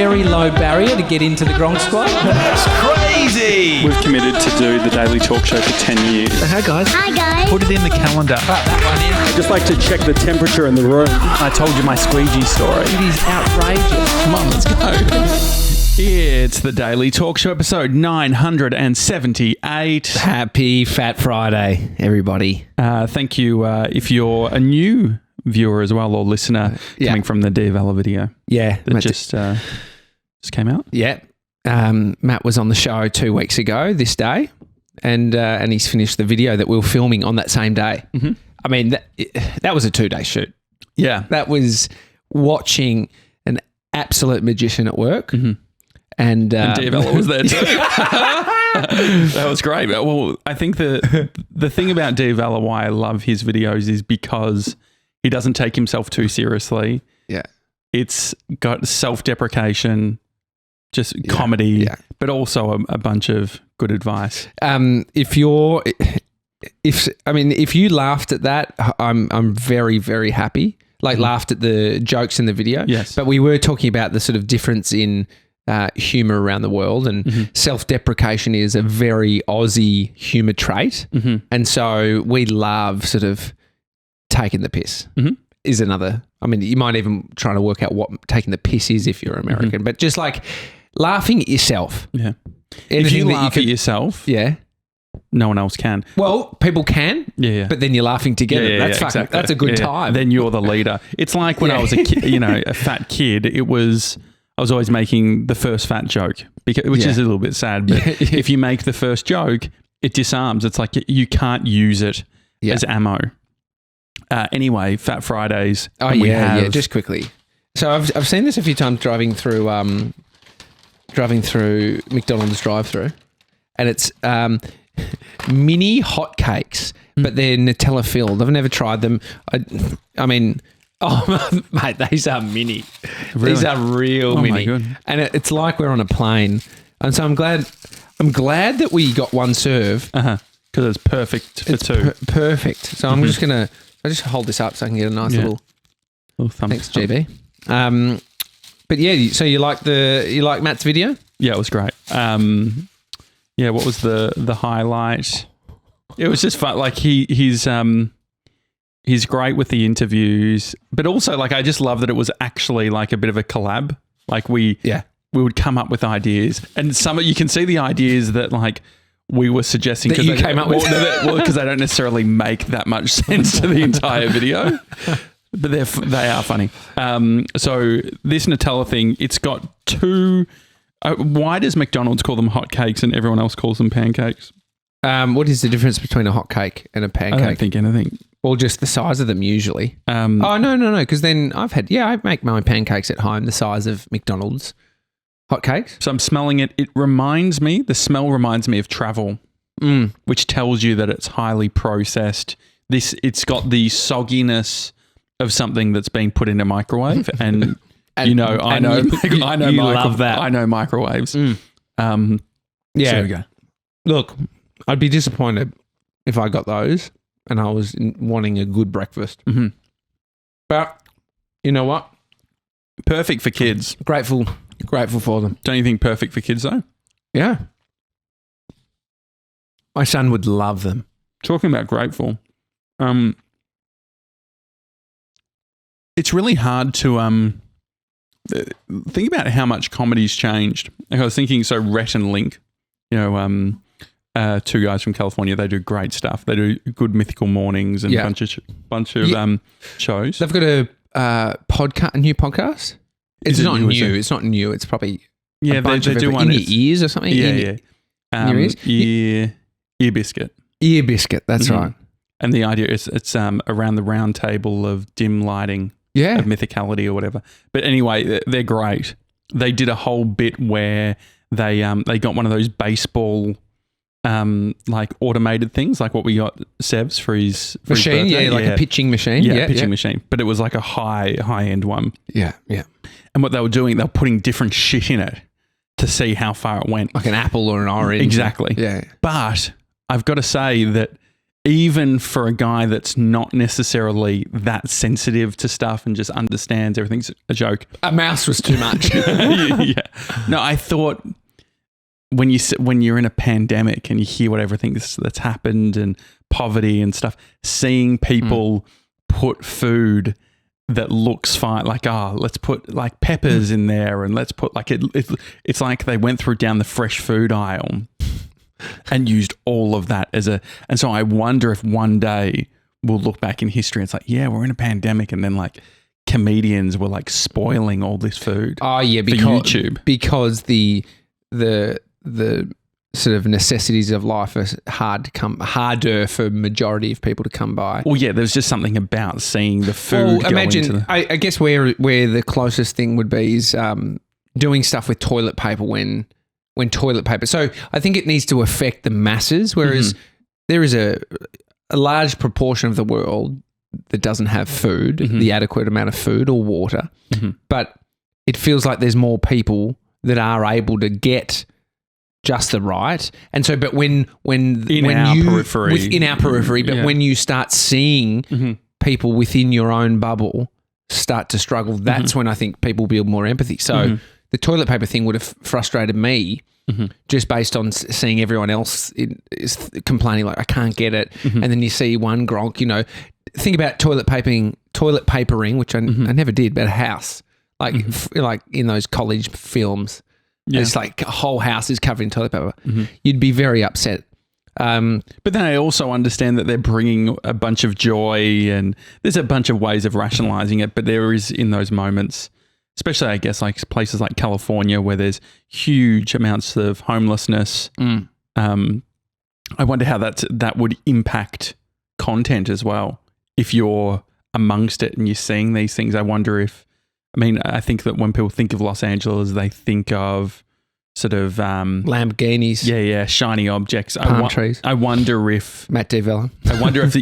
very low barrier to get into the Gronk Squad. That's crazy! We've committed to do the Daily Talk Show for 10 years. Hi guys. Hi guys. Put it in the calendar. That one in. Just like to check the temperature in the room. I told you my squeegee story. It is outrageous. Come on, let's go. It's the Daily Talk Show episode 978. Happy Fat Friday, everybody. Thank you if you're a new viewer as well or listener coming from the Devala video. Yeah. That just came out. Yeah. Matt was on the show 2 weeks ago this day and he's finished the video that we were filming on that same day. Mm-hmm. I mean, that was a 2-day shoot. Yeah. That was watching an absolute magician at work. Mm-hmm. And Devala was there too. That was great. Well, I think the thing about Devala, why I love his videos, is because he doesn't take himself too seriously. Yeah. It's got self-deprecation, just comedy, but also a bunch of good advice. If you laughed at that, I'm very, very happy. Laughed at the jokes in the video. Yes. But we were talking about the sort of difference in humor around the world, and self-deprecation is a very Aussie humor trait. Mm-hmm. And so we love sort of taking the piss is another. I mean, you might even try to work out what taking the piss is if you're American, but just like laughing at yourself. Yeah. Anything if you that laugh at yourself, no one else can. Well, people can, but then you're laughing together. Exactly. That's a good time. Then you're the leader. It's like when I was a kid, a fat kid, I was always making the first fat joke, which is a little bit sad, but if you make the first joke, it disarms. It's like you can't use it as ammo. Anyway, Fat Fridays. Just quickly. So I've seen this a few times driving through McDonald's drive-through, and it's mini hotcakes, but they're Nutella filled. I've never tried them. I mean, mate, these are mini. Really? These are real mini. My God. And it's like we're on a plane. And so I'm glad that we got one serve. Because it's perfect for two. Perfect. So I'm just gonna. I just hold this up so I can get a nice little thumbs. Thanks, GB. But yeah, so you like Matt's video? Yeah, it was great. What was the highlight? It was just fun. Like he's great with the interviews, but also like I just love that it was actually like a bit of a collab. Like we would come up with ideas, and you can see the ideas that like we were suggesting that you came up with. Well, because they don't necessarily make that much sense to the entire video, but they are funny. So this Nutella thing, it's got two. Why does McDonald's call them hotcakes and everyone else calls them pancakes? What is the difference between a hotcake and a pancake? I don't think anything. Well, just the size of them usually. No. Because then I make my pancakes at home the size of McDonald's hotcakes. So I'm smelling it. The smell reminds me of travel, which tells you that it's highly processed. It's got the sogginess of something that's been put in a microwave, and I know microwaves. So there we go. Look, I'd be disappointed if I got those and I was wanting a good breakfast. Mm-hmm. But you know what? Perfect for kids. Grateful for them. Don't you think perfect for kids though? Yeah. My son would love them. Talking about grateful, it's really hard to think about how much comedy's changed. Like I was thinking, so Rhett and Link, two guys from California, they do great stuff. They do Good Mythical Mornings and a bunch of shows. They've got a new podcast. It's not new. It's not new. It's probably they do one in your ears or something. In your ears? Ear Biscuit. Ear Biscuit. That's right. And the idea is it's around the round table of dim lighting. Yeah. Of mythicality or whatever. But anyway, they're great. They did a whole bit where they got one of those baseball like automated things, like what we got Sev's for his machine, a pitching machine. Yeah, pitching machine. But it was like a high end one. Yeah. And what they were doing, they were putting different shit in it to see how far it went. Like an apple or an orange. Exactly. Yeah. But I've got to say that even for a guy that's not necessarily that sensitive to stuff and just understands everything's a joke. A mouse was too much. Yeah. No, I thought when you're in a pandemic and you hear what everything that's happened and poverty and stuff, seeing people put food that looks fine, like, let's put like peppers in there, and let's put like it's like they went down the fresh food aisle and used all of that and so I wonder if one day we'll look back in history and it's like, yeah, we're in a pandemic, and then like comedians were like spoiling all this food. Oh yeah, for YouTube, because the sort of necessities of life are harder for majority of people to come by. Well, yeah, there's just something about seeing the food. Well, imagine, I guess where the closest thing would be is doing stuff with toilet paper when toilet paper. So I think it needs to affect the masses, whereas there is a large proportion of the world that doesn't have food, the adequate amount of food or water, but it feels like there's more people that are able to get just the right. And so, but when our periphery, but when you start seeing people within your own bubble start to struggle, that's when I think people build more empathy. So the toilet paper thing would have frustrated me just based on seeing everyone else is complaining like, I can't get it. And then you see one Gronk, think about toilet papering, which I never did, but a house, like in those college films. Yeah. It's like a whole house is covered in toilet paper. You'd be very upset. But then I also understand that they're bringing a bunch of joy, and there's a bunch of ways of rationalizing it, but there is in those moments, especially I guess like places like California where there's huge amounts of homelessness. I wonder how that would impact content as well. If you're amongst it and you're seeing these things, I think that when people think of Los Angeles, they think of sort of Lamborghinis. Yeah, shiny objects. Palm trees. I wonder if Matt Devlin. I wonder if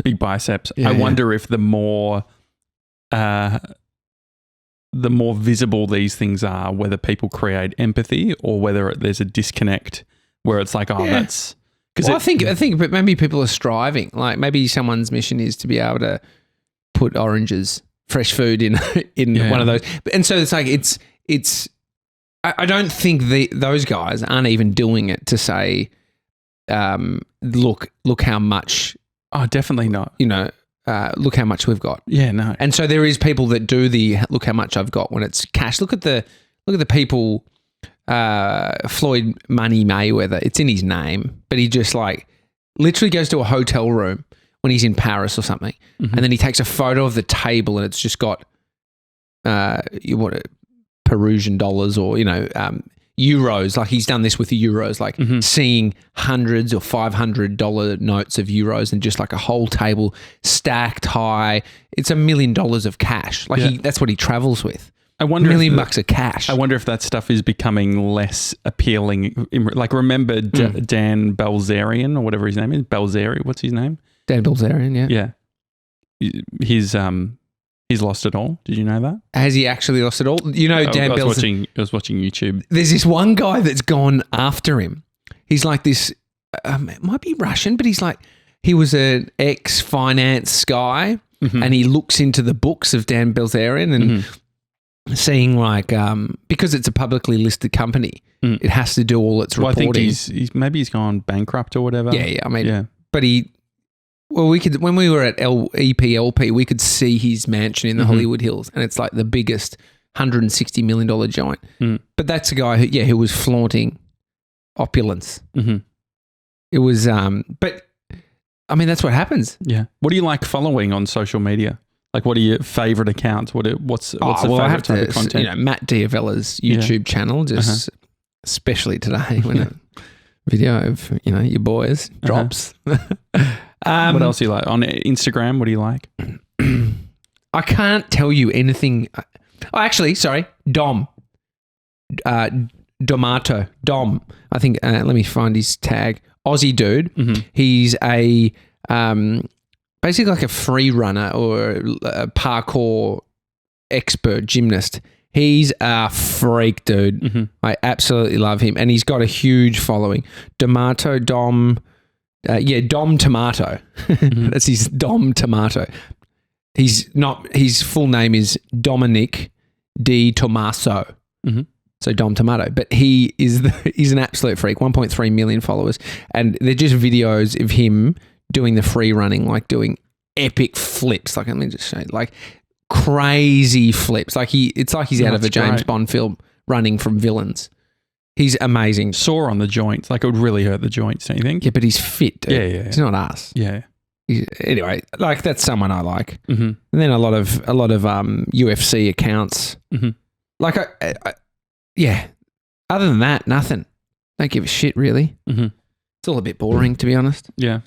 big biceps. I wonder if the more visible these things are, whether people create empathy or whether there's a disconnect where it's like, that's because I think, but maybe people are striving. Like maybe someone's mission is to be able to put fresh food in one of those. And so it's like, I don't think those guys aren't even doing it to say, look how much. Oh, definitely not. Look how much we've got. Yeah, no. And so there is people that do the look how much I've got when it's cash. Look at the people, Floyd Money Mayweather, it's in his name, but he just like literally goes to a hotel room when he's in Paris or something. And then he takes a photo of the table and it's just got Perusian dollars or, euros. Like he's done this with the euros, like seeing hundreds or $500 notes of euros and just like a whole table stacked high. It's $1 million of cash. Like that's what he travels with. I wonder $1 million bucks of cash. I wonder if that stuff is becoming less appealing. Like remember Dan Bilzerian or whatever his name is? Bilzeri, what's his name? Dan Bilzerian, yeah. He's lost it all. Did you know that? Has he actually lost it all? Dan Bilzerian. I was watching YouTube. There's this one guy that's gone after him. He's like this, it might be Russian, but he was an ex-finance guy and he looks into the books of Dan Bilzerian and seeing like, because it's a publicly listed company, it has to do all its reporting. I think he's gone bankrupt or whatever. Yeah. But when we were at EPLP, we could see his mansion in the Hollywood Hills, and it's like the biggest $160 million joint. But that's a guy who was flaunting opulence. It was, but I mean, that's what happens. Yeah. What do you like following on social media? Like, what are your favorite accounts? What's the favorite type of content? Matt Diavella's YouTube channel, just especially today when a video of your boys drops. What else do you like on Instagram? What do you like? I can't tell you anything. Dom. Domato. Dom. I think. Let me find his tag. Aussie dude. He's a basically like a free runner or a parkour expert gymnast. He's a freak, dude. I absolutely love him, and he's got a huge following. Domato Dom. Dom Tomato. That's his Dom Tomato. His full name is Dominic Di Tommaso. So Dom Tomato, but he's an absolute freak. 1.3 million followers, and they're just videos of him doing the free running, like doing epic flips. Like, let me just say, like crazy flips. Like it's like he's out of a James Bond film, running from villains. He's amazing. Sore on the joints, like it would really hurt the joints, don't you think? Yeah, but he's fit, dude. Yeah. He's not us. Yeah. Anyway, like that's someone I like. And then a lot of UFC accounts. Like yeah. Other than that, nothing. Don't give a shit, really. It's all a bit boring, to be honest. Yeah.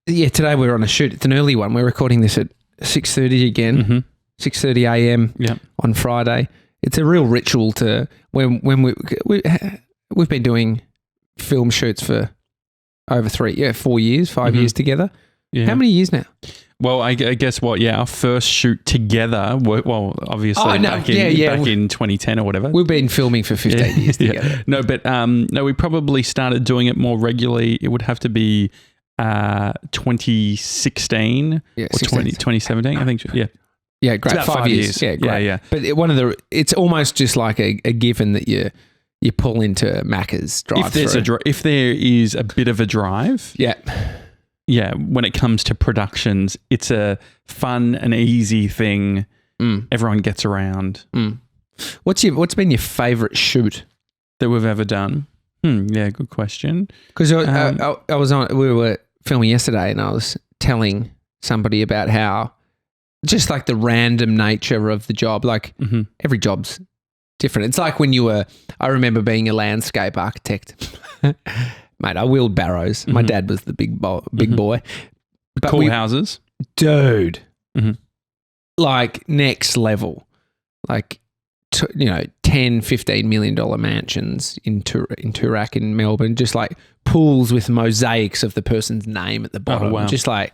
Today we're on a shoot. It's an early one. We're recording this at 6:30 again. 6:30 a.m. on Friday. It's a real ritual to when we've been doing film shoots for over 4 years, 5 years together. Yeah. How many years now? Well, I guess what? Yeah, our first shoot together. Well, obviously back in 2010 or whatever. We've been filming for 15 years together. No, but we probably started doing it more regularly. It would have to be 2016 or 2017. I think. Yeah. Yeah, great. It's about 5 years. Yeah, great. Yeah. But it's almost just like a given that you pull into Macca's drive-through. If there is a bit of a drive. Yeah, when it comes to productions, it's a fun and easy thing. Everyone gets around. What's been your favourite shoot that we've ever done? Yeah, good question. Because we were filming yesterday, and I was telling somebody about how just like the random nature of the job, like every job's different. It's like when I remember being a landscape architect. Mate, I wheeled barrows. My dad was the big boy. But cool houses. Dude. Like next level. Like, 10, $15 million mansions in Toorak in Melbourne, just like pools with mosaics of the person's name at the bottom. Oh, wow. Just like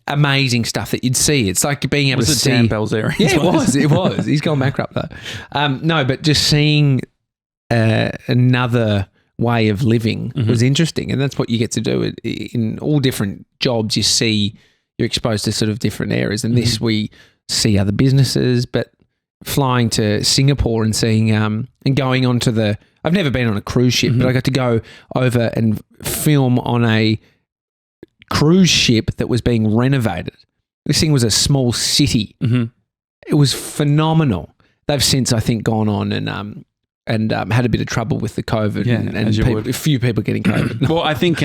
amazing stuff that you'd see. It's like being able to see. Dan Bell's area? Yeah, it was. He's gone bankrupt though. No, but just seeing another way of living was interesting, and that's what you get to do in all different jobs. You're exposed to sort of different areas, and this we see other businesses, but flying to Singapore and seeing and going onto I've never been on a cruise ship, but I got to go over and film on a cruise ship that was being renovated. This thing was a small city. It was phenomenal. They've since, I think, gone on and had a bit of trouble with the COVID and a few people getting COVID. Well, I think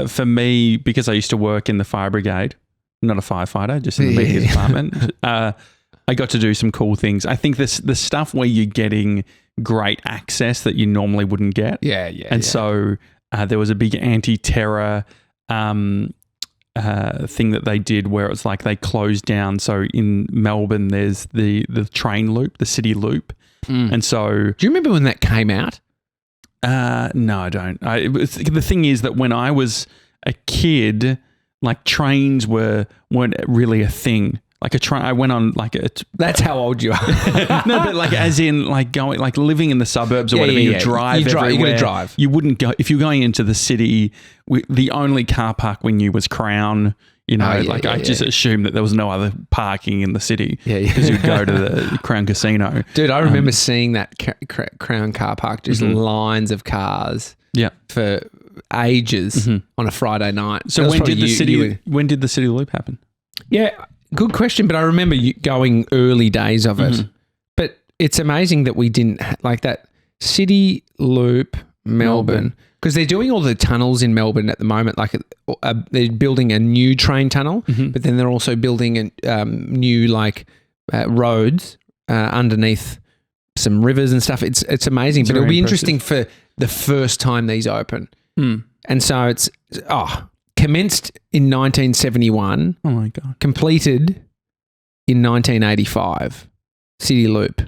for me, because I used to work in the fire brigade, not a firefighter, just in the media department, I got to do some cool things. I think the stuff where you're getting great access that you normally wouldn't get. So there was a big anti-terror thing that they did where it's like they closed down. So in Melbourne, there's the train loop, the city loop. And so, do you remember when that came out? No, I don't. The thing is that when I was a kid, like trains weren't really a thing. Like a train, I went on like a. That's how old you are. No, but like as in like going, like living in the suburbs or whatever. You drive everywhere. You're gonna drive. You wouldn't go if you're going into the city. The only car park we knew was Crown. I just assumed that there was no other parking in the city because you'd go to the Crown Casino. Dude, I remember seeing that Crown car park, just lines of cars for ages on a Friday night. So when did the city loop happen? Yeah, good question. But I remember going early days of it. But it's amazing that we didn't like that city loop Melbourne. Because they're doing all the tunnels in Melbourne at the moment. Like they're building a new train tunnel, but then they're also building new roads underneath some rivers and stuff. It's amazing, but it'll be interesting for the first time these open. And so it's commenced in 1971. Oh my God! Completed in 1985. City Loop.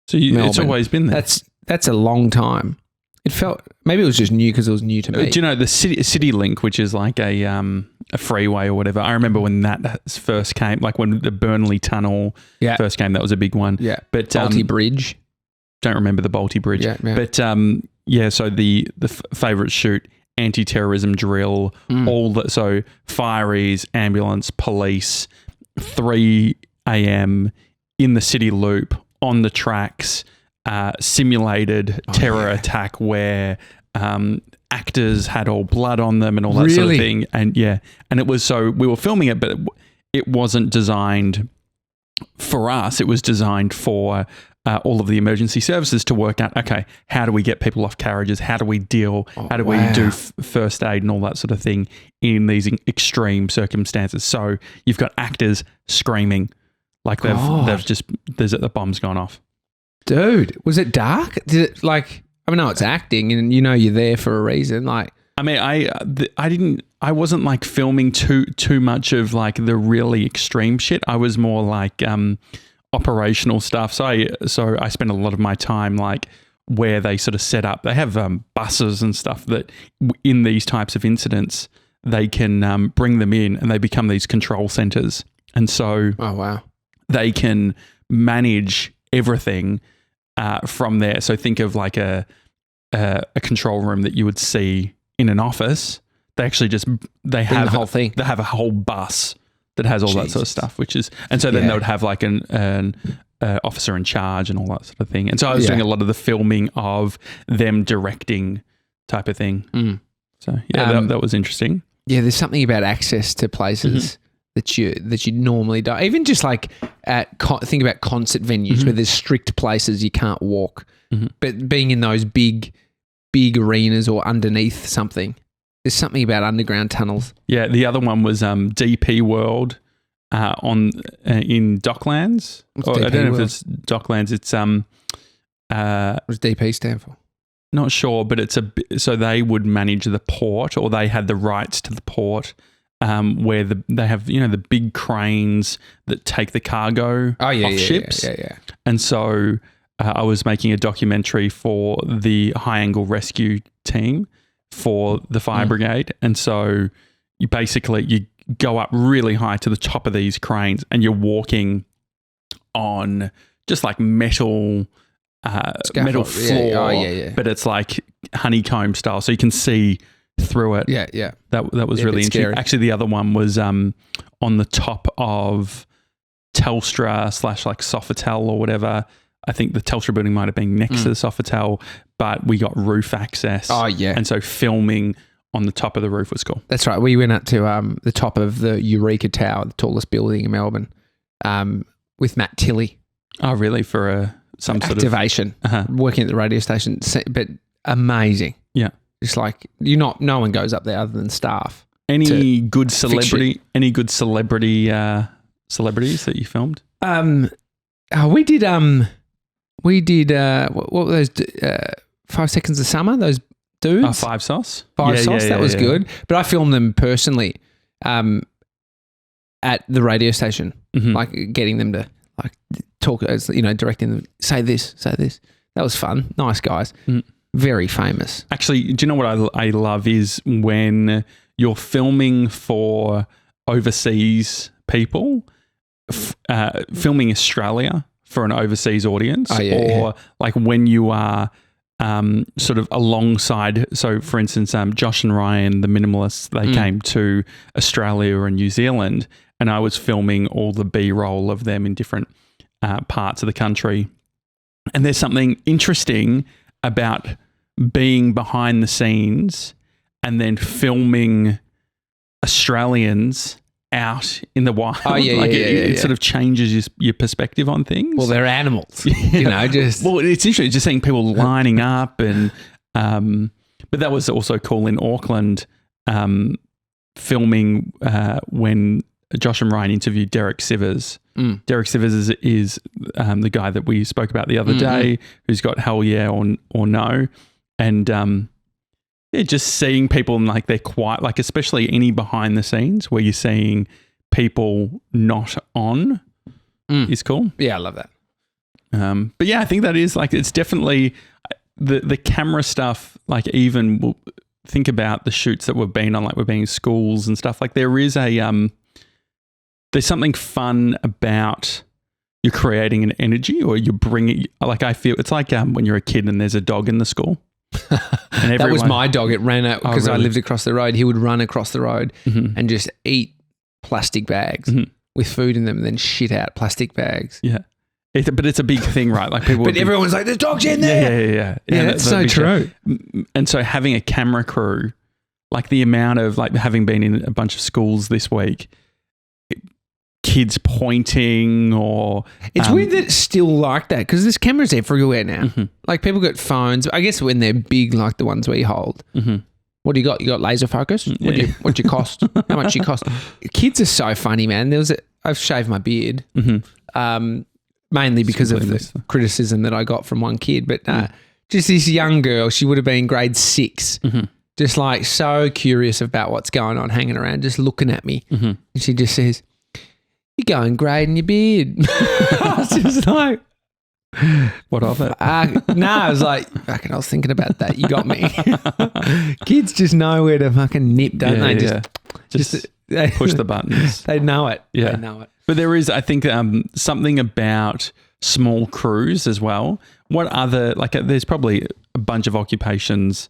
So it's always been there. That's a long time. It felt maybe it was just new because it was new to me. Do you know the City Link, which is like a freeway or whatever? I remember when that first came, like when the Burnley Tunnel first came. That was a big one. Yeah, but Balti Bridge. Don't remember the Balti Bridge. Yeah. But so the favourite shoot anti-terrorism drill, all that. So fireys, ambulance, police, 3 a.m. in the city loop, on the tracks, simulated terror attack where actors had all blood on them and all that sort of thing. And and it was, so we were filming it, but it wasn't designed for us. It was designed for all of the emergency services to work out, okay, how do we get people off carriages? How do we deal? How do we do first aid and all that sort of thing in these extreme circumstances? So you've got actors screaming like they've just, the bomb's gone off. Dude, was it dark? Did it it's acting and you're there for a reason. Like, I mean, I wasn't like filming too much of like the really extreme shit. I was more like operational stuff. So I spent a lot of my time like where they sort of set up. They have buses and stuff that in these types of incidents they can bring them in and they become these control centers. And so they can manage everything from there. So think of like a control room that you would see in an office. They actually they have the whole thing. They have a whole bus that has all that sort of stuff, which is, and so then they would have like an officer in charge and all that sort of thing. And so I was doing a lot of the filming of them directing type of thing. So that was interesting. Yeah, there's something about access to places that you normally don't. Even just like think about concert venues where there's strict places you can't walk, but being in those big arenas or underneath something. There's something about underground tunnels. Yeah, the other one was DP World in Docklands. I don't know if it's Docklands. It's what does DP stand for? Not sure, but so they would manage the port, or they had the rights to the port, where they have the big cranes that take the cargo off ships. Yeah. And so I was making a documentary for the high angle rescue team for the fire brigade. And so you go up really high to the top of these cranes and you're walking on just like metal floor, but it's like honeycomb style. So you can see through it. Yeah. That was really interesting. Scary. Actually, the other one was on the top of Telstra / like Sofitel or whatever. I think the Telstra building might have been next to the Sofitel, but we got roof access. Oh, yeah. And so filming on the top of the roof was cool. That's right. We went up to the top of the Eureka Tower, the tallest building in Melbourne, with Matt Tilley. Oh, really? For some sort of activation, working at the radio station. But amazing. Yeah. Just like no one goes up there other than staff. Any good celebrity? Any good celebrities that you filmed? We did what were those 5 Seconds of Summer? Those dudes? Oh, Five Sauce. Five Sauce. That was good. But I filmed them personally at the radio station, like getting them to like talk, directing them, say this. That was fun. Nice guys. Very famous. Actually, do you know what I love is when you're filming for overseas people, filming Australia for an overseas audience, like when you are sort of alongside. So, for instance, Josh and Ryan, the Minimalists, they came to Australia and New Zealand, and I was filming all the B-roll of them in different parts of the country. And there's something interesting about being behind the scenes and then filming Australians out in the wild. It sort of changes your perspective on things. Well, they're animals, just. Well, it's interesting just seeing people lining up and, but that was also cool in Auckland, filming when Josh and Ryan interviewed Derek Sivers. Derek Sivers is the guy that we spoke about the other day, who's got Hell Yeah or No. And just seeing people and like they're quiet, like especially any behind the scenes where you're seeing people not on is cool. Yeah, I love that. But yeah, I think that is like, it's definitely the camera stuff. Like even we'll think about the shoots that we've been on, like we've been in schools and stuff. Like there is there's something fun about you're creating an energy or you're bringing, like I feel it's like when you're a kid and there's a dog in the school. And That was my dog. It ran out because I really? lived across the road. He would run across the road and just eat plastic bags with food in them and then shit out plastic bags. Yeah. But it's a big thing, right? Like people. But everyone's like, "There's dogs in there." Yeah, that's so true. And so having a camera crew, like the amount of like having been in a bunch of schools this week, kids pointing or it's weird that it's still like that because there's cameras everywhere now. Like people got phones. I guess when they're big, like the ones we hold. What do you got? You got laser focus? What'd you cost? How much you cost? Kids are so funny, man. I've shaved my beard. Mainly because of the criticism that I got from one kid. But just this young girl, she would have been grade 6, just like so curious about what's going on, hanging around, just looking at me. And she just says, "You're going grey in your beard." I was just like, what of it? I was like, fucking, I was thinking about that. You got me. Kids just know where to fucking nip, don't they? Just push the buttons. They know it. Yeah. They know it. But there is, I think, something about small crews as well. What other, like, there's probably a bunch of occupations.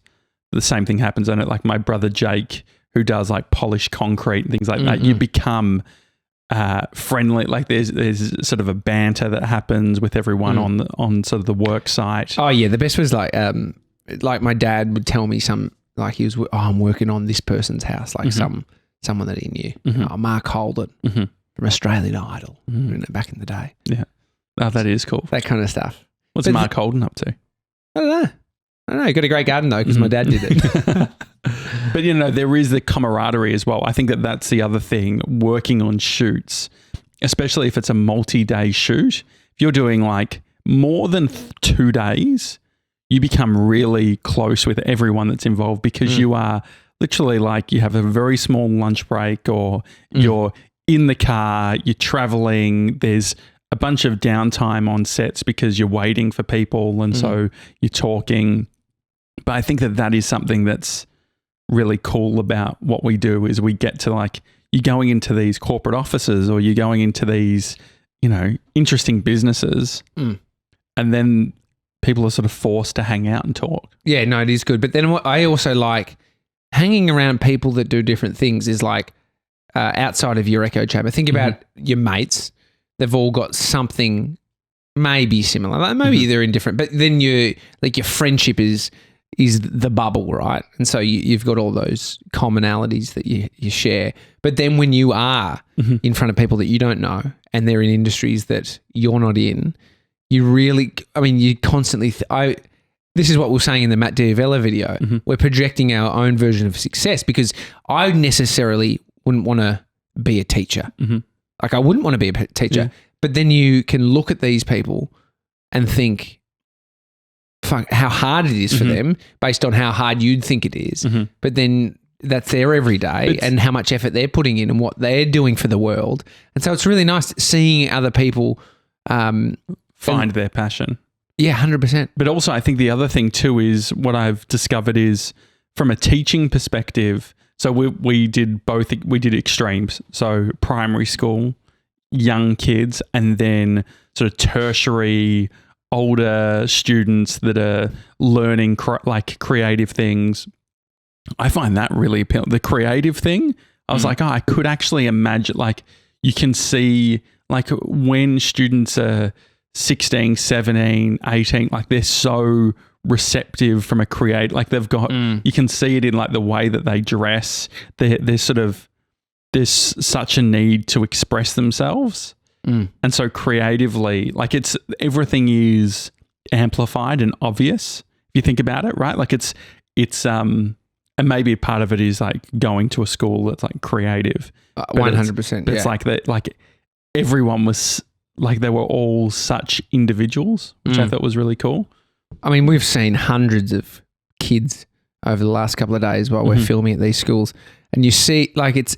The same thing happens on it. Like my brother Jake, who does like polished concrete and things like that. You become friendly. Like there's sort of a banter that happens with everyone on sort of the work site. Oh yeah, the best was like my dad would tell me he was, I'm working on this person's house, like someone that he knew. Mark Holden. From Australian Idol back in the day. Yeah. Oh, that is cool. That kind of stuff. What's Mark Holden up to? I don't know. He got a great garden though because my dad did it. But, there is the camaraderie as well. I think that's the other thing, working on shoots, especially if it's a multi-day shoot. If you're doing like more than 2 days, you become really close with everyone that's involved because you are literally like you have a very small lunch break or you're in the car, you're traveling, there's a bunch of downtime on sets because you're waiting for people and so you're talking. But I think that is something that's really cool about what we do is we get to like, you're going into these corporate offices or you're going into these, interesting businesses and then people are sort of forced to hang out and talk. Yeah, no, it is good. But then what I also like hanging around people that do different things is like, outside of your echo chamber, think about your mates. They've all got something maybe similar. Like maybe they're indifferent, but then your friendship is the bubble, right? And so you've got all those commonalities that you share. But then when you are in front of people that you don't know and they're in industries that you're not in, you constantly. This is what we were saying in the Matt Diavella video. We're projecting our own version of success because I necessarily wouldn't want to be a teacher. Like I wouldn't want to be a teacher, but then you can look at these people and think, fuck, how hard it is for them based on how hard you'd think it is. But then that's their every day and how much effort they're putting in and what they're doing for the world. And so it's really nice seeing other people find their passion. Yeah, 100%. But also I think the other thing too is what I've discovered is from a teaching perspective. So we did both. We did extremes. So primary school, young kids, and then sort of tertiary, older students that are learning like creative things. I find that really appealing. The creative thing, I was like, I could actually imagine. Like you can see, like when students are 16, 17, 18, like they're so receptive from a create, like they've got you can see it in like the way that they dress. There's such a need to express themselves and so creatively like it's everything is amplified and obvious if you think about it, right? Like it's and maybe part of it is like going to a school that's like creative 100%. But it's like that, like everyone was like they were all such individuals, which I thought was really cool. I mean, we've seen hundreds of kids over the last couple of days while we're filming at these schools, and you see, like, it's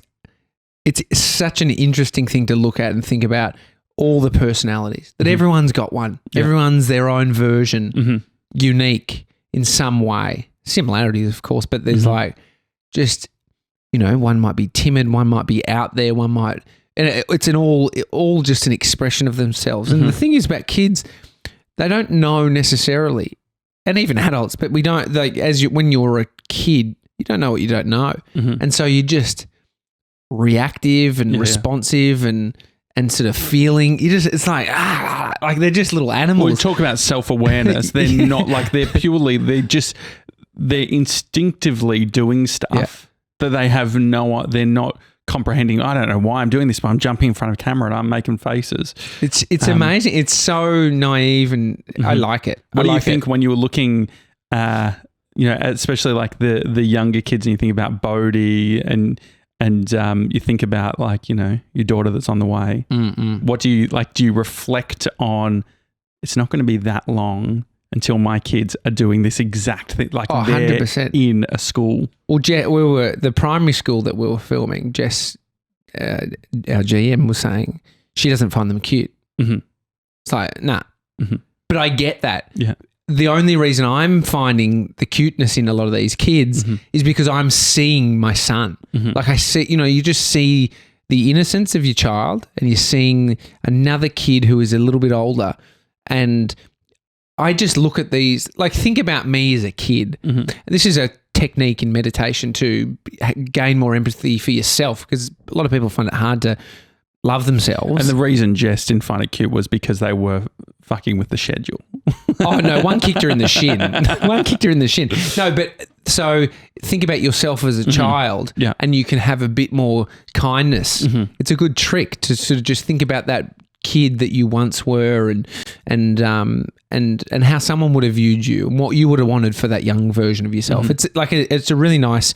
such an interesting thing to look at and think about all the personalities that everyone's got one. Yeah. Everyone's their own version, unique in some way. Similarities, of course, but there's like just, one might be timid, one might be out there, one might, and it's all just an expression of themselves. And the thing is about kids, they don't know necessarily and even adults, but we don't, like, when you're a kid, you don't know what you don't know. Mm-hmm. And so you're just reactive and responsive and sort of feeling. It's like they're just little animals. Well, we talk about self-awareness. They're not like, they're instinctively doing stuff that they have they're not comprehending. I don't know why I'm doing this, but I'm jumping in front of a camera and I'm making faces. It's amazing. It's so naive and I like it. What do you think when you were looking, especially like the younger kids, and you think about Bodhi and you think about, like, your daughter that's on the way. What do you like? Do you reflect on, it's not going to be that long until my kids are doing this exact thing, like 100% in a school? Well, we were the primary school that we were filming. Jess, our GM, was saying she doesn't find them cute. Mm-hmm. It's like, nah. Mm-hmm. But I get that. Yeah. The only reason I'm finding the cuteness in a lot of these kids is because I'm seeing my son. Mm-hmm. Like, I see, you just see the innocence of your child, and you're seeing another kid who is a little bit older, and I just look at these, like, think about me as a kid. Mm-hmm. This is a technique in meditation to gain more empathy for yourself, because a lot of people find it hard to love themselves. And the reason Jess didn't find it cute was because they were fucking with the schedule. Oh, no, one kicked her in the shin. No, but so think about yourself as a child, and you can have a bit more kindness. Mm-hmm. It's a good trick to sort of just think about that kid that you once were, and how someone would have viewed you and what you would have wanted for that young version of yourself. It's like it's a really nice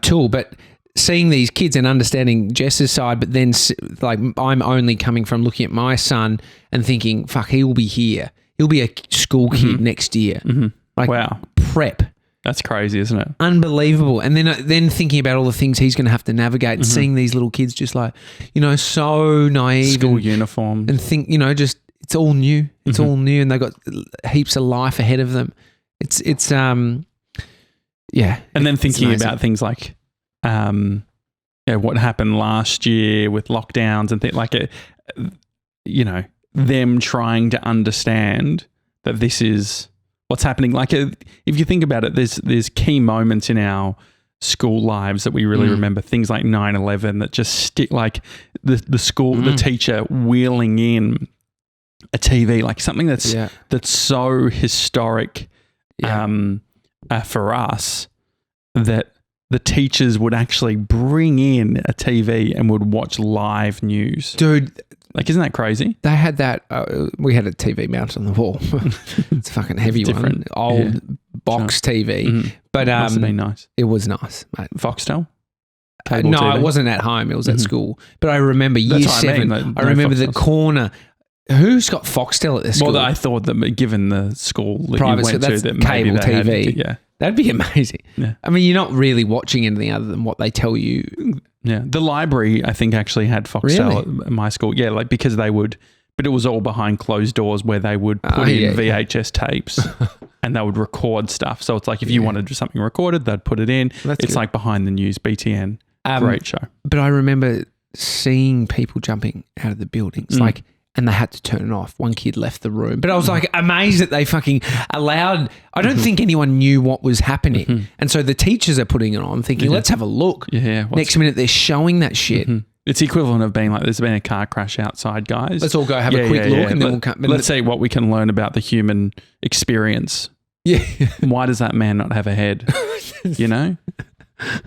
tool. But seeing these kids and understanding Jess's side, but then like I'm only coming from looking at my son and thinking, fuck, he will be here. He'll be a school kid next year. Mm-hmm. Like, wow, prep. That's crazy, isn't it? Unbelievable. And then thinking about all the things he's going to have to navigate, and seeing these little kids just like, so naive. School uniform. And think, just it's all new. It's all new, and they've got heaps of life ahead of them. It's And then thinking about things like, what happened last year with lockdowns and things like it, them trying to understand that this is what's happening. Like, if you think about it, there's key moments in our school lives that we really remember. Things like 9/11 that just stick, like the school, the teacher wheeling in a TV, like something that's so historic for us, that the teachers would actually bring in a TV and would watch live news. Dude, like, isn't that crazy? They had that. We had a TV mounted on the wall. It's a fucking heavy one. Old box TV. Mm-hmm. But must have been nice. It was nice, mate. Foxtel? No, TV? It wasn't at home. It was at school. But I remember year 7. I remember the corner. Who's got Foxtel at their school? Well, I thought that given the school that private, you went so to, that cable maybe TV. That'd be amazing. Yeah. I mean, you're not really watching anything other than what they tell you. Yeah. The library, I think, actually had Foxtel at my school. Yeah, like, because they would, but it was all behind closed doors where they would put in VHS tapes and they would record stuff. So it's like, if you wanted something recorded, they'd put it in. It's good. Like Behind the News, BTN. Great show. But I remember seeing people jumping out of the buildings, like, and they had to turn it off. One kid left the room. But I was like amazed that they fucking allowed, I don't think anyone knew what was happening. And so the teachers are putting it on thinking, let's have a look. Yeah. Next minute they're showing that shit. It's the equivalent of being like, there's been a car crash outside, guys. Let's all go have a quick look and then we'll come. Let's see what we can learn about the human experience. Yeah. Why does that man not have a head?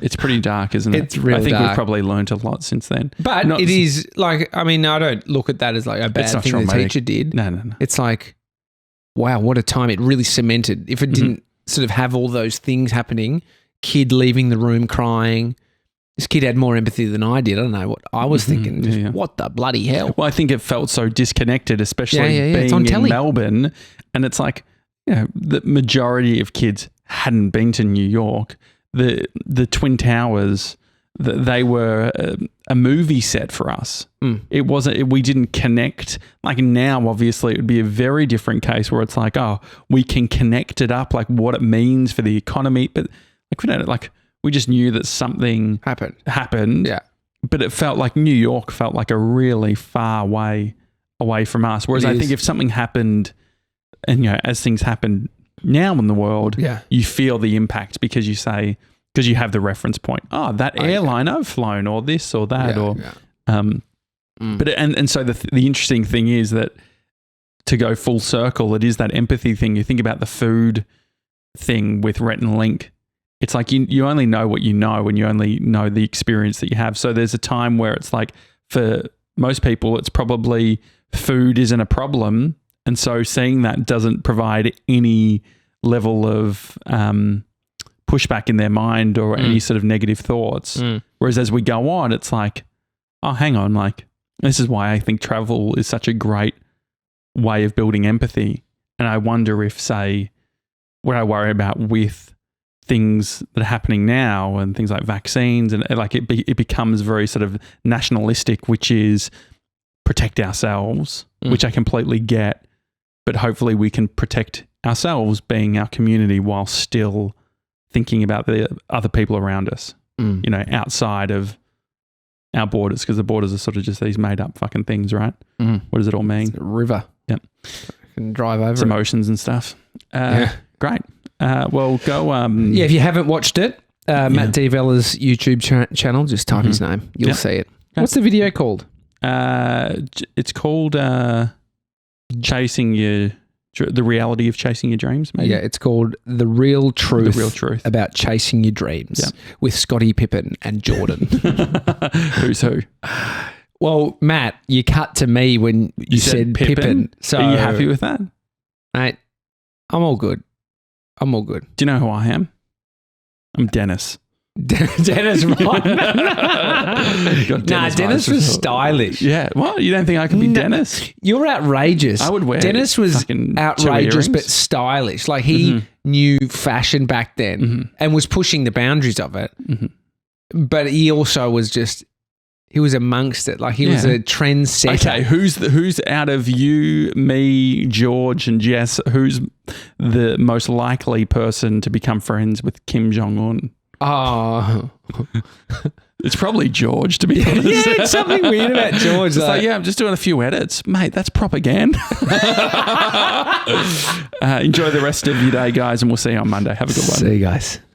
It's pretty dark, isn't it? It's real I think dark. We've probably learned a lot since then. But it is like, I mean, I don't look at that as like a bad thing traumatic. The teacher did. No. It's like, wow, what a time. It really cemented. If it didn't sort of have all those things happening, kid leaving the room crying. This kid had more empathy than I did. I don't know what I was thinking. What the bloody hell? Well, I think it felt so disconnected, especially being it's on telly. In Melbourne. And it's like, the majority of kids hadn't been to New York. The Twin Towers, they were a movie set for us. It wasn't. We didn't connect. Like, now, obviously, it would be a very different case where it's like, oh, we can connect it up, like what it means for the economy. But like, we don't, like, we just knew that something happened. Yeah. But it felt like New York felt like a really far way away from us. Whereas I think if something happened, and as things happened now in the world, Yeah. you feel the impact because you have the reference point. Oh, that airline I've flown, or this or that, But and so the interesting thing is that to go full circle, it is that empathy thing. You think about the food thing with Rhett and Link. It's like you only know what you know, and you only know the experience that you have. So there's a time where it's like, for most people, it's probably food isn't a problem. And so seeing that doesn't provide any level of pushback in their mind or any sort of negative thoughts. Whereas as we go on, it's like, oh, hang on, like, this is why I think travel is such a great way of building empathy. And I wonder if, say, what I worry about with things that are happening now and things like vaccines, and like it becomes very sort of nationalistic, which is protect ourselves, which I completely get, but hopefully we can protect ourselves, being our community, while still thinking about the other people around us, you know, outside of our borders, because the borders are sort of just these made up fucking things, right? What does it all mean? It's a river. Yep. You can drive over it's it. emotions and stuff. Great. Well, go. If you haven't watched it, Matt D. Vella's YouTube channel, just type his name. You'll see it. Okay. What's the video called? It's called Chasing the Reality of Chasing Your Dreams, maybe? Yeah, it's called The Real Truth. The Real Truth. About chasing your dreams with Scottie Pippen and Jordan. Who's who? Well, Matt, you cut to me when you said Pippen. So are you happy with that? Mate, I'm all good. Do you know who I am? I'm Dennis. Dennis, right? Dennis was stylish. Yeah. What? You don't think I can be Dennis? You're outrageous. I would wear Dennis was outrageous but stylish. Like he knew fashion back then and was pushing the boundaries of it. But he also was he was amongst it. Like he was a trendsetter. Okay, who's out of you, me, George, and Jess, who's the most likely person to become friends with Kim Jong-un? Oh. It's probably George, to be honest. Yeah, it's something weird about George. It's like, I'm just doing a few edits. Mate, that's propaganda. Enjoy the rest of your day, guys, and we'll see you on Monday. Have a good one. See you guys.